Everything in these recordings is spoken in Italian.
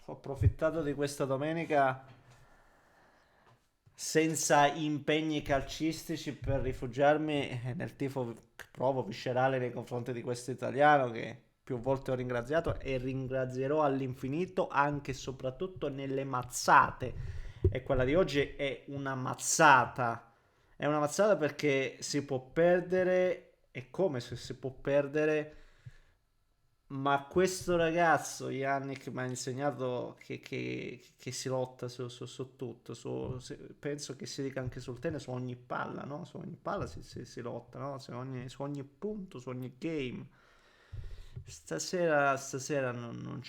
Ho approfittato di questa domenica senza impegni calcistici per rifugiarmi nel tifo che provo viscerale nei confronti di questo italiano che più volte ho ringraziato e ringrazierò all'infinito anche e soprattutto nelle mazzate. E quella di oggi è una mazzata. È una mazzata perché si può perdere, è come se si può perdere, ma questo ragazzo, Yannick, mi ha insegnato che si lotta su tutto. Penso che si dica anche sul tennis, su ogni palla, no? Su ogni palla si lotta, no? Su ogni punto, su ogni game. Stasera stasera non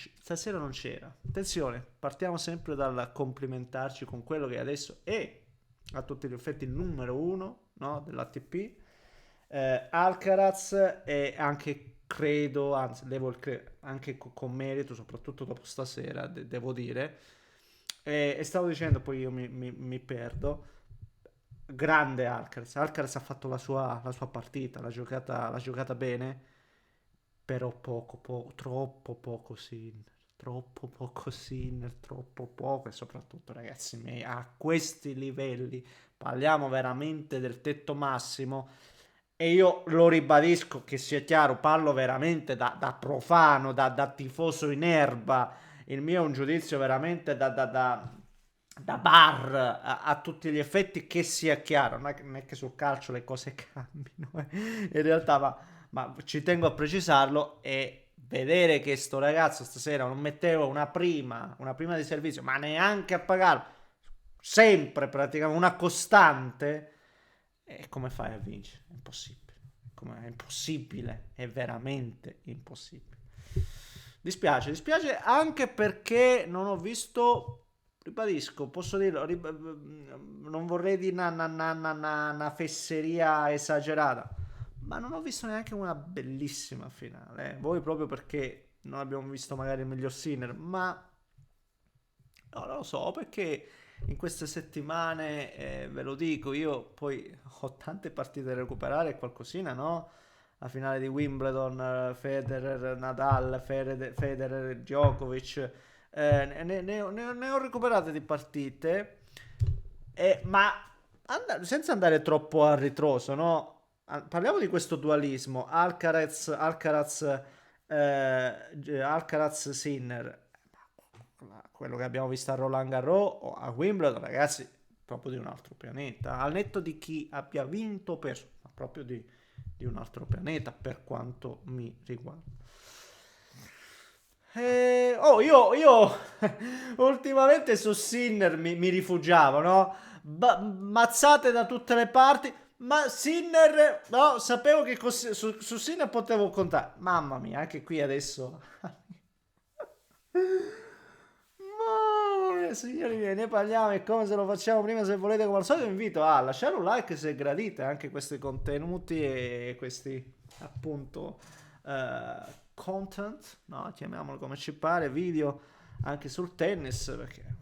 c'era. Attenzione, partiamo sempre dal complimentarci con quello che adesso è a tutti gli effetti il numero uno, no? Dell'ATP. Alcaraz è anche credo, anzi devo anche con merito, soprattutto dopo stasera, devo dire. E stavo dicendo, poi io mi perdo. Grande Alcaraz. Alcaraz ha fatto la sua partita, l'ha giocata bene, però troppo poco Sinner. Troppo poco Sinner, troppo poco. E soprattutto, ragazzi miei, a questi livelli parliamo veramente del tetto massimo. E io lo ribadisco, che sia chiaro, parlo veramente da profano, da tifoso in erba. Il mio è un giudizio veramente da bar a tutti gli effetti, che sia chiaro. Non è che sul calcio le cose cambino, in realtà, ma ci tengo a precisarlo. E vedere che sto ragazzo stasera non metteva una prima di servizio, ma neanche a pagarlo, sempre praticamente una costante. E come fai a vincere? È impossibile. È impossibile, è veramente impossibile. Dispiace anche perché non ho visto, ribadisco, posso dirlo, non vorrei dire una fesseria esagerata, ma non ho visto neanche una bellissima finale. Voi proprio perché non abbiamo visto magari il miglior Sinner, ma no, non lo so, perché in queste settimane, ve lo dico, io poi ho tante partite da recuperare e qualcosina, no? La finale di Wimbledon, Federer, Nadal, Federer, Djokovic, ne ho recuperate di partite, ma senza andare troppo a ritroso, no? Parliamo di questo dualismo, Alcaraz Sinner, quello che abbiamo visto a Roland Garros o a Wimbledon, ragazzi, proprio di un altro pianeta. Al netto di chi abbia vinto o perso, ma proprio di un altro pianeta per quanto mi riguarda. Io ultimamente su Sinner mi rifugiavo, no? Mazzate da tutte le parti. Ma Sinner, no, sapevo che su Sinner potevo contare. Mamma mia, anche qui adesso. Mamma mia, signori miei, ne parliamo e come se lo facciamo prima. Se volete, come al solito, vi invito a lasciare un like se gradite anche questi contenuti e questi, appunto, content, no? Chiamiamolo come ci pare, video anche sul tennis, perché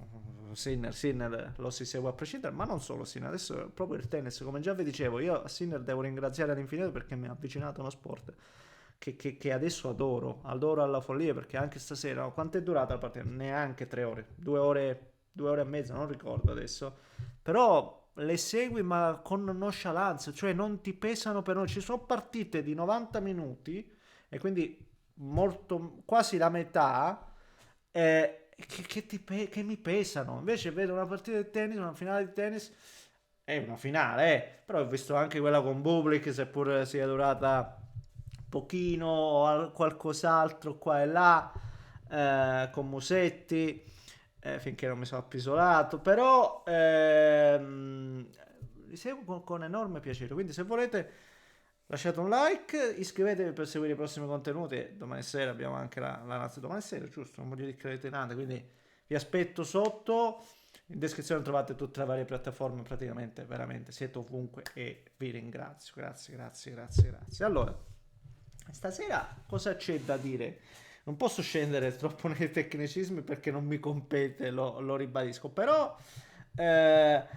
Sinner lo si segue a prescindere, ma non solo Sinner, adesso proprio il tennis, come già vi dicevo, io a Sinner devo ringraziare all'infinito perché mi ha avvicinato a uno sport che adesso adoro alla follia, perché anche stasera, no? Quanto è durata la partita? Neanche 3 ore, 2 ore e mezza, non ricordo adesso, però le segui ma con nonchalance, cioè non ti pesano per noi. Ci sono partite di 90 minuti e quindi quasi la metà, che mi pesano. Invece vedo una partita di tennis, una finale di tennis, è una finale, però ho visto anche quella con Bublik, seppur sia durata pochino o qualcos'altro qua e là, con Musetti, finché non mi sono appisolato, però li seguo con enorme piacere, quindi se volete lasciate un like, iscrivetevi per seguire i prossimi contenuti e domani sera abbiamo anche la nazionale, domani sera giusto, non voglio dire che avete nata, quindi vi aspetto sotto. In descrizione trovate tutte le varie piattaforme, praticamente, veramente, siete ovunque e vi ringrazio. Grazie, grazie, grazie, grazie. Allora, stasera cosa c'è da dire? Non posso scendere troppo nei tecnicismi perché non mi compete, lo ribadisco, però eh,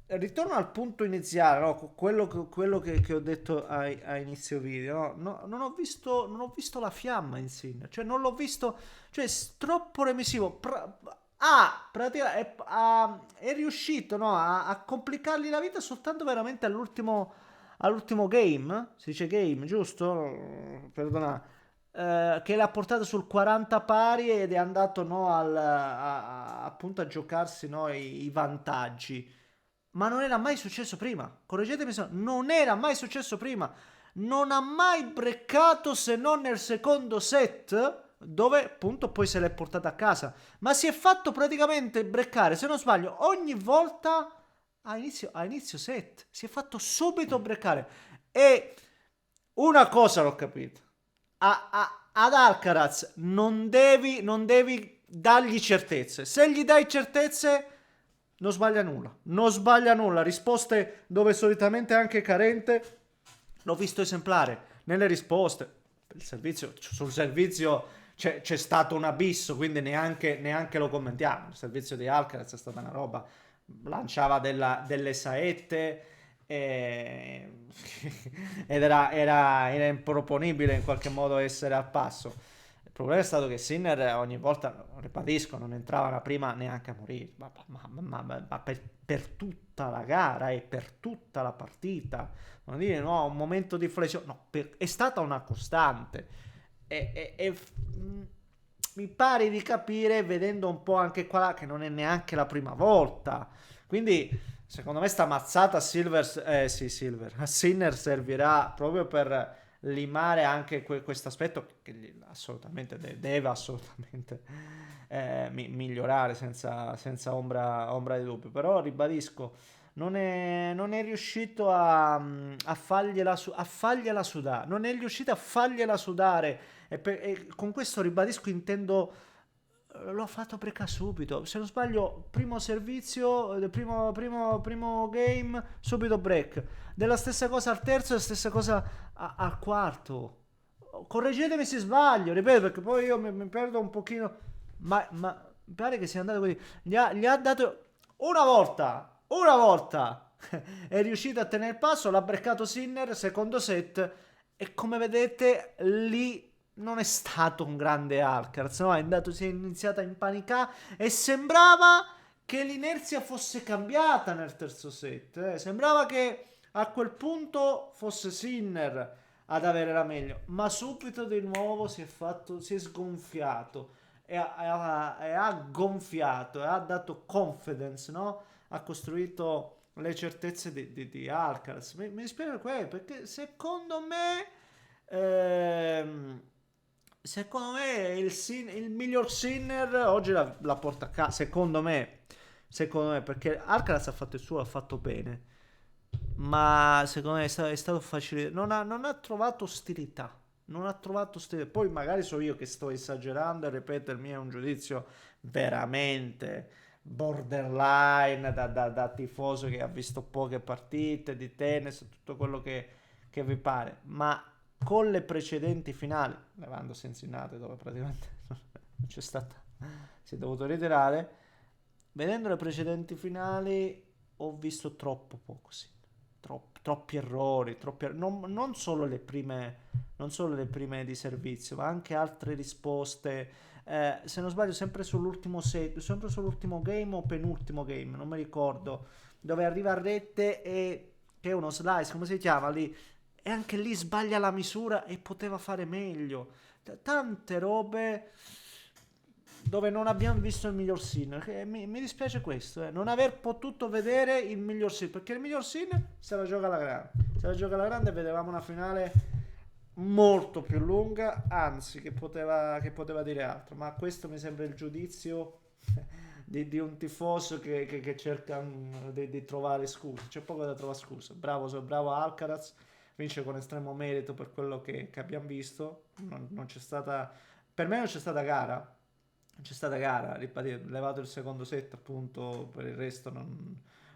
ritorno al punto iniziale, no? Quello che ho detto a inizio video, no? Non ho visto la fiamma in Sinner, cioè non l'ho visto, cioè troppo remissivo. Praticamente è riuscito, no, a complicargli la vita soltanto veramente all'ultimo game, si dice game, giusto? Perdona, che l'ha portato sul 40 pari ed è andato, no, appunto a giocarsi, no, i vantaggi. Ma non era mai successo prima. Correggetemi se non era mai successo prima. Non ha mai breccato se non nel secondo set, dove appunto poi se l'è portata a casa. Ma si è fatto praticamente breccare, se non sbaglio, ogni volta a inizio set. Si è fatto subito breccare. E una cosa l'ho capito. Ad Alcaraz non devi dargli certezze. Se gli dai certezze, non sbaglia nulla. Non sbaglia nulla. Risposte dove solitamente è anche carente. L'ho visto esemplare nelle risposte. Sul servizio c'è stato un abisso, quindi neanche lo commentiamo. Il servizio di Alcaraz è stata una roba. Lanciava delle saette e- ed era improponibile in qualche modo essere al passo. Il problema è stato che Sinner ogni volta, ribadisco, non entrava la prima neanche a morire, ma per tutta la gara e per tutta la partita. Non dire no, un momento di flessione, no, è stata una costante. Mi pare di capire, vedendo un po' anche qua, che non è neanche la prima volta. Quindi, secondo me, sta mazzata a Sinner servirà proprio per limare anche questo aspetto che assolutamente deve assolutamente migliorare senza ombra di dubbio. Però ribadisco, non è riuscito a fargliela sudare, non è riuscito a fargliela sudare e con questo ribadisco intendo l'ho fatto breca subito. Se non sbaglio, primo servizio, primo game, subito break. Della stessa cosa al terzo e la stessa cosa al quarto. Correggetemi se sbaglio, ripeto, perché poi io mi perdo un pochino. Ma mi pare che sia andato così. Gli ha dato una volta. È riuscito a tenere il passo, l'ha breccato Sinner, secondo set. E come vedete, lì non è stato un grande Alcaraz, no? Si è iniziato a impanicare e sembrava che l'inerzia fosse cambiata nel terzo set. Sembrava che a quel punto fosse Sinner ad avere la meglio, ma subito di nuovo si è sgonfiato e ha gonfiato e ha dato confidence, no? Ha costruito le certezze di Alcaraz. Mi spiego perché secondo me il miglior Sinner oggi la porta a casa. Secondo me, perché Alcaraz ha fatto il suo, l'ha fatto bene. Ma secondo me è stato facile. Non ha trovato ostilità. Non ha trovato ostilità. Poi magari so io che sto esagerando e ripeto, il mio è un giudizio veramente borderline da tifoso che ha visto poche partite di tennis, tutto quello che vi pare. Ma con le precedenti finali, levando Cincinnati dove praticamente non c'è stata, si è dovuto ritirare, vedendo le precedenti finali ho visto troppo poco, sì. Troppi errori, non solo le prime di servizio, ma anche altre risposte. Se non sbaglio, sempre sull'ultimo set, sempre sull'ultimo game o penultimo game, non mi ricordo, dove arriva a rete e che è uno slice, come si chiama lì? E anche lì sbaglia la misura e poteva fare meglio. Tante robe dove non abbiamo visto il miglior Sinner. Che mi dispiace questo, non aver potuto vedere il miglior Sinner, perché il miglior Sinner se la gioca alla grande. Se la gioca alla grande vedevamo una finale molto più lunga, anzi che poteva dire altro, ma questo mi sembra il giudizio di un tifoso che cerca di trovare scuse. C'è poco da trovare scuse. Bravo Alcaraz, vince con estremo merito per quello che abbiamo visto. Non c'è stata, per me non c'è stata gara. Non c'è stata gara, ripeto, levato il secondo set, appunto, per il resto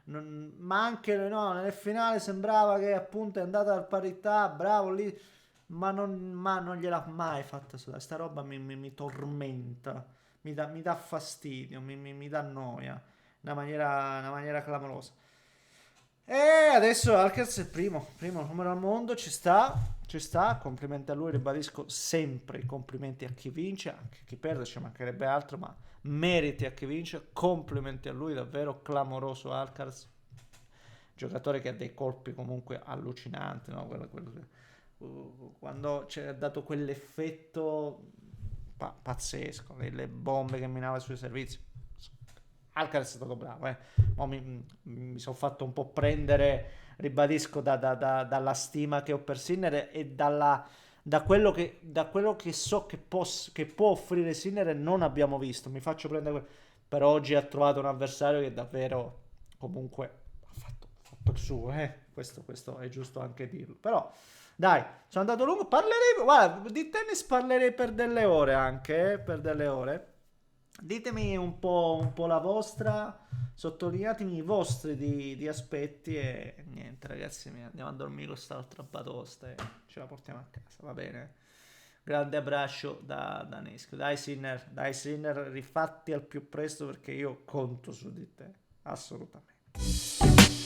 ma anche no, nel finale sembrava che appunto è andata al parità, bravo lì, ma non gliel'ha mai fatta sudare. Sta roba mi tormenta, mi dà fastidio, mi dà noia, una maniera clamorosa. E adesso Alcaraz è il primo numero al mondo, ci sta, complimenti a lui, ribadisco sempre i complimenti a chi vince, anche chi perde, ci mancherebbe altro, ma meriti a chi vince, complimenti a lui, davvero clamoroso Alcaraz, giocatore che ha dei colpi comunque allucinanti, no? Quando ci ha dato quell'effetto pazzesco, le bombe che minava sui servizi. Alcaraz è stato bravo, eh. Mi sono fatto un po' prendere, ribadisco, dalla stima che ho per Sinner e da quello che so che può offrire Sinner e non abbiamo visto. Mi faccio prendere per oggi ha trovato un avversario che davvero comunque ha fatto il suo, eh. Questo è giusto anche dirlo. Però dai, sono andato lungo, parlerei, guarda, di tennis parlerei per delle ore anche, per delle ore. Ditemi un po' la vostra, sottolineatemi i vostri di aspetti e niente ragazzi, andiamo a dormire con quest'altra batosta e ce la portiamo a casa, va bene? Grande abbraccio da Neschio. Dai Sinner, rifatti al più presto perché io conto su di te, assolutamente.